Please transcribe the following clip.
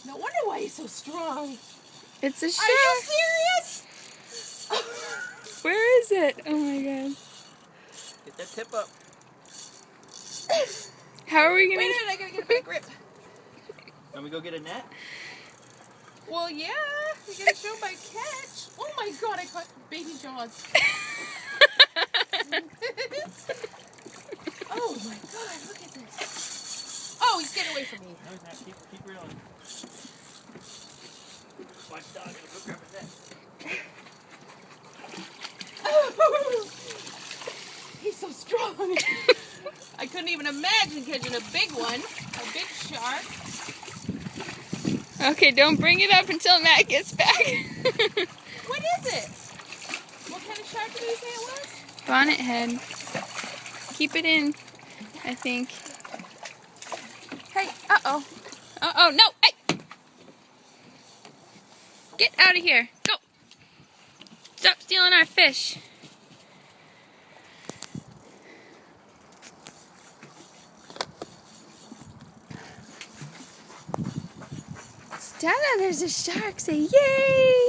No wonder why he's so strong. It's a shark. Are you serious? Where is it? Oh my god. Get that tip up. How are we Wait a gonna... minute, I gotta get a better grip. Let me go get a net. Well, yeah, you gotta show my catch. Oh my god, I caught baby jaws. Oh my god, look at this. Oh, he's getting away from me. No, he's not. Keep reeling. Watch dog. Go grab a net. He's so strong. I couldn't even imagine catching a big one, a big shark. Okay, don't bring it up until Matt gets back. What is it? What kind of shark did you say it was? Bonnet head. Keep it in, I think. Hey, uh-oh. Uh-oh, no, hey! Get out of here. Go. Stop stealing our fish. Stella, there's a shark. Say yay!